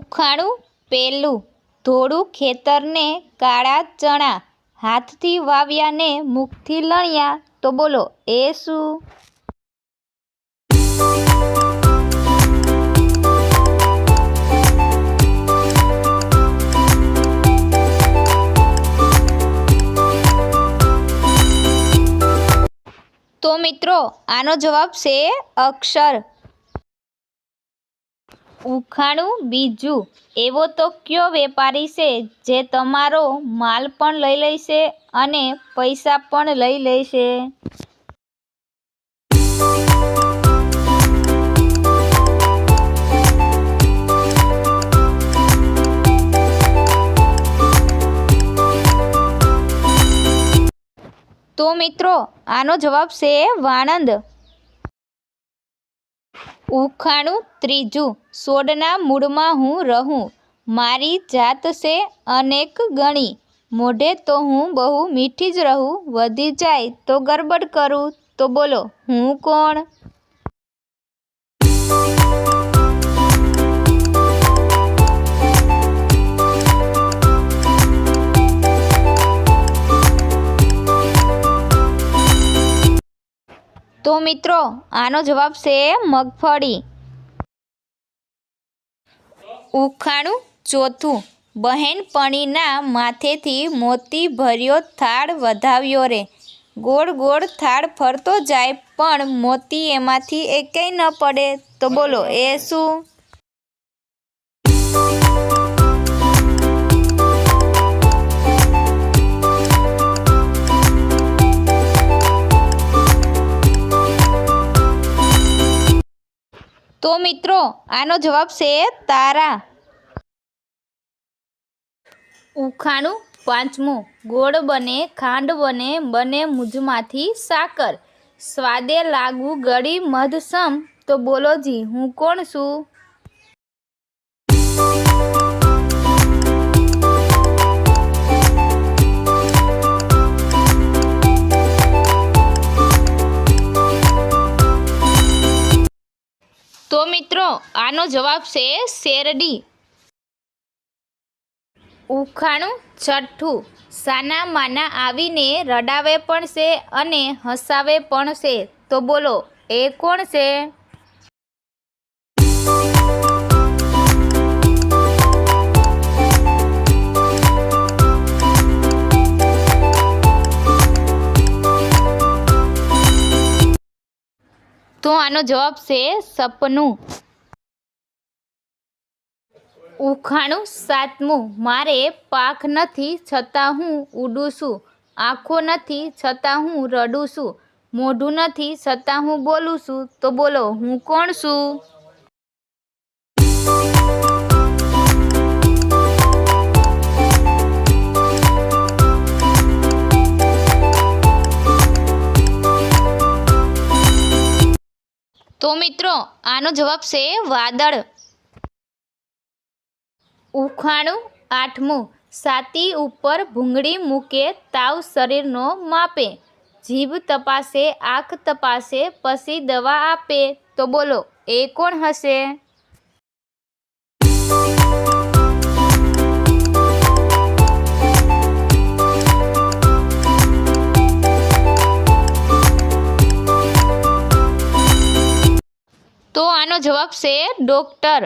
ઉખાણું પેલું, ધોળું ખેતરને કાળા ચણા, હાથથી વાવ્યા ને મુખથી લણ્યા, તો બોલો એ શું? તો મિત્રો આનો જવાબ છે અક્ષર. ઉખાણું બીજું, એવો તો કયો વેપારી છે જે તમારો માલ પણ લઈ લેશે અને પૈસા પણ લઈ લેશે? તો મિત્રો આનો જવાબ છે વાણંદ. ઉખાણું ત્રીજું, છોડના મૂળમાં હું રહું, મારી જાત છે અનેક ગણી, મોઢે તો હું બહુ મીઠી જ રહું, વધી જાય તો ગરબડ કરું, તો બોલો હું કોણ? તો મિત્રો આનો જવાબ છે મગફળી. ઉખાણું ચોથું, બહેનપણીના માથેથી મોતી ભર્યો થાળ વધાવ્યો રે, ગોળ ગોળ થાળ ફરતો જાય પણ મોતી એમાંથી એકેય ન પડે, તો બોલો એ શું? તો મિત્રો આનો જવાબ છે તારા. ઉખાણું પાંચમું, ગોળ બને ખાંડ બને, બને મુજમાંથી સાકર, સ્વાદે લાગુ ગળી મધસમ, તો બોલો જી હું કોણ છું? તો મિત્રો આનો જવાબ છે શેરડી. ઉખાણું છઠ્ઠું, સાના માના આવીને રડાવે પણ છે અને હસાવે પણ છે, તો બોલો એ કોણ છે? તો આનો જવાબ છે સપનું. ઉખાણું સાતમું, મારે પાંખ નથી છતાં હું ઉડું છું, આંખો નથી છતાં હું રડું છું, મોઢું નથી છતાં હું બોલું છું, તો બોલો હું કોણ છું? તો મિત્રો આનો જવાબ છે વાદળ. ઉખાણું આઠમું, છાતી ઉપર ભૂંગળી મૂકે તાવ શરીરનો માપે, જીભ તપાસે આંખ તપાસે પછી દવા આપે, તો બોલો એ કોણ હશે? તો આનો જવાબ છે ડોક્ટર.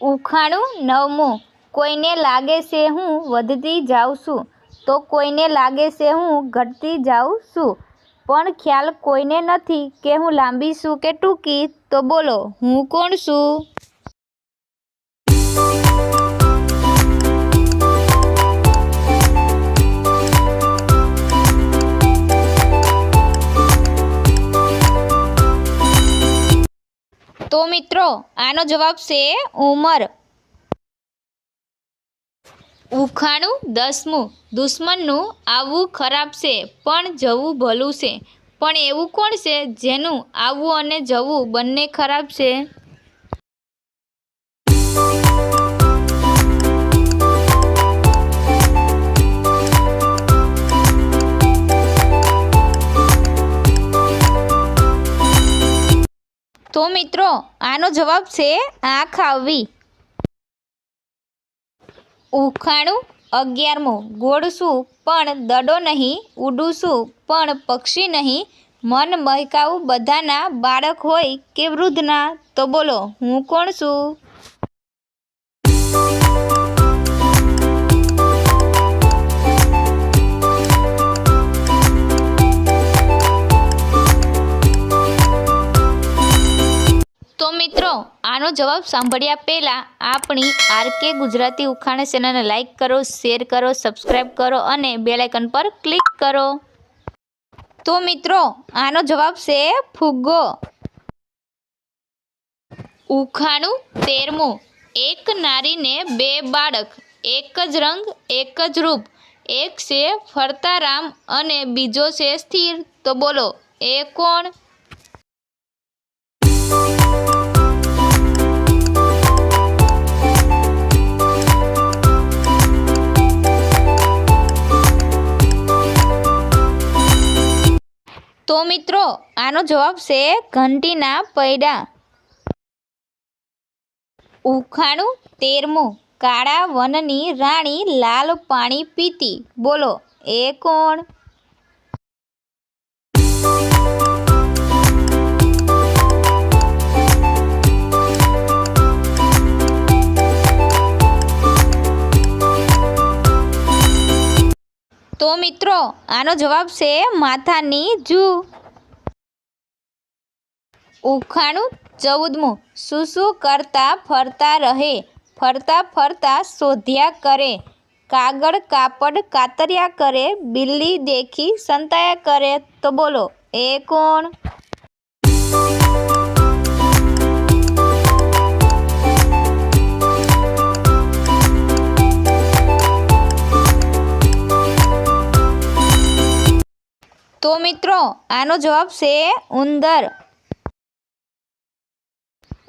ઉખાણું નવમું, કોઈને લાગે છે હું વધતી જાઉં છું, તો કોઈને લાગે છે હું ઘટતી જાઉં છું, પણ ખ્યાલ કોઈને નથી કે હું લાંબી છું કે ટૂંકી, તો બોલો હું કોણ છું? તો મિત્રો આનો જવાબ છે ઉંમર. ઉખાણું દસમું, દુશ્મનનું આવવું ખરાબ છે પણ જવું ભલું છે, પણ એવું કોણ છે જેનું આવવું અને જવું બંને ખરાબ છે? તો મિત્રો આનો જવાબ છે આંખ આવવી. ઉખાણું 11મું. ગોળશું પણ દડો નહીં, ઉડું પણ પક્ષી નહીં, મન મહેકાવું બધાના, બાળક હોય કે વૃદ્ધના, તો બોલો હું કોણ છું? તો મિત્રો આનો જવાબ સાંભળ્યા પહેલાં આપણી આરકે ગુજરાતી ઉખાણા ચેનલને લાઈક કરો, શેર કરો, સબસ્ક્રાઈબ કરો અને બેલ આઇકન પર ક્લિક કરો. તો મિત્રો આનો જવાબ છે ફુગ્ગો. ઉખાણું 13મું. એક નારીને 2 બાળક, એક જ રંગ એક જ રૂપ, એક છે ફરતા રામ અને બીજો છે સ્થિર, તો બોલો એ કોણ? તો મિત્રો આનો જવાબ છે ઘંટીના પૈડા. ઉખાણું 13મું. કાળા વનની રાણી લાલ પાણી પીતી, બોલો એ કોણ? તો મિત્રો આનો જવાબ છે માથાની જૂ. ઉખાણું 14મું. શું કરતા ફરતા રહે, ફરતા ફરતા શોધ્યા કરે, કાગળ કાપડ કાતર્યા કરે, બિલ્લી દેખી સંતાયા કરે, તો બોલો એ કોણ? તો મિત્રો આનો જવાબ છે ઉંદર.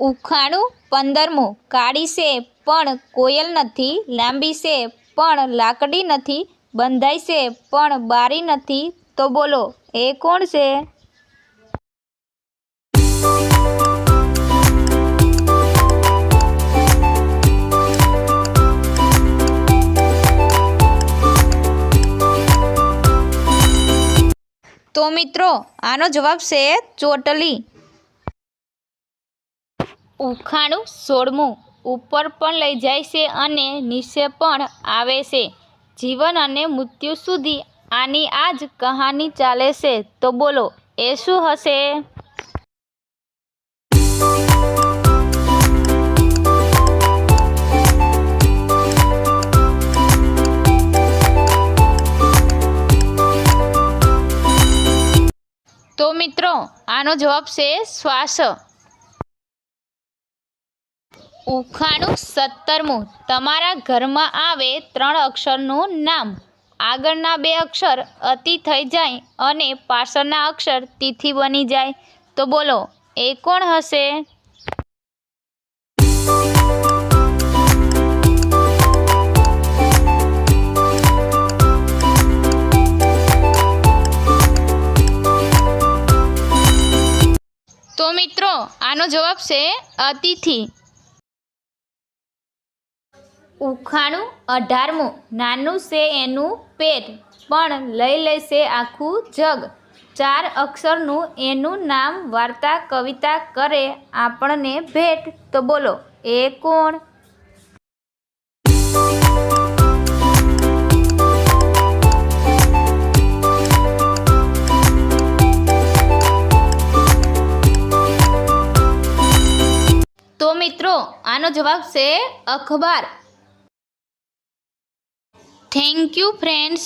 ઉખાણું 15મું. કાળી છે પણ કોયલ નથી, લાંબી છે પણ લાકડી નથી, બંધાય છે પણ બારી નથી, તો બોલો એ કોણ છે? તો મિત્રો આનો જવાબ છે ચોટલી. ઉખાણું 16મું. ઉપર પણ લઈ જાય છે અને નીચે પણ આવે છે, જીવન અને મૃત્યુ સુધી આની આ જ કહાની ચાલે છે, તો બોલો એ શું હશે? તો મિત્રો આનો જવાબ છે શ્વાસ. ઉખાણું 17મું. તમારા ઘરમાં આવે 3 અક્ષરનું નામ, આગળના 2 અક્ષર અતિ થઈ જાય અને પાછળના અક્ષર તિથિ બની જાય, તો બોલો એ કોણ હશે? તો મિત્રો આનો જવાબ છે અતિથિ. ઉખાણું 18મું. નાનું છે એનું પેટ પણ લઈ લેશે આખું જગ, 4 અક્ષરનું એનું નામ, વાર્તા કવિતા કરે આપણને ભેટ, તો બોલો એ કોણ? તો મિત્રો આનો જવાબ છે અખબાર. Thank you friends.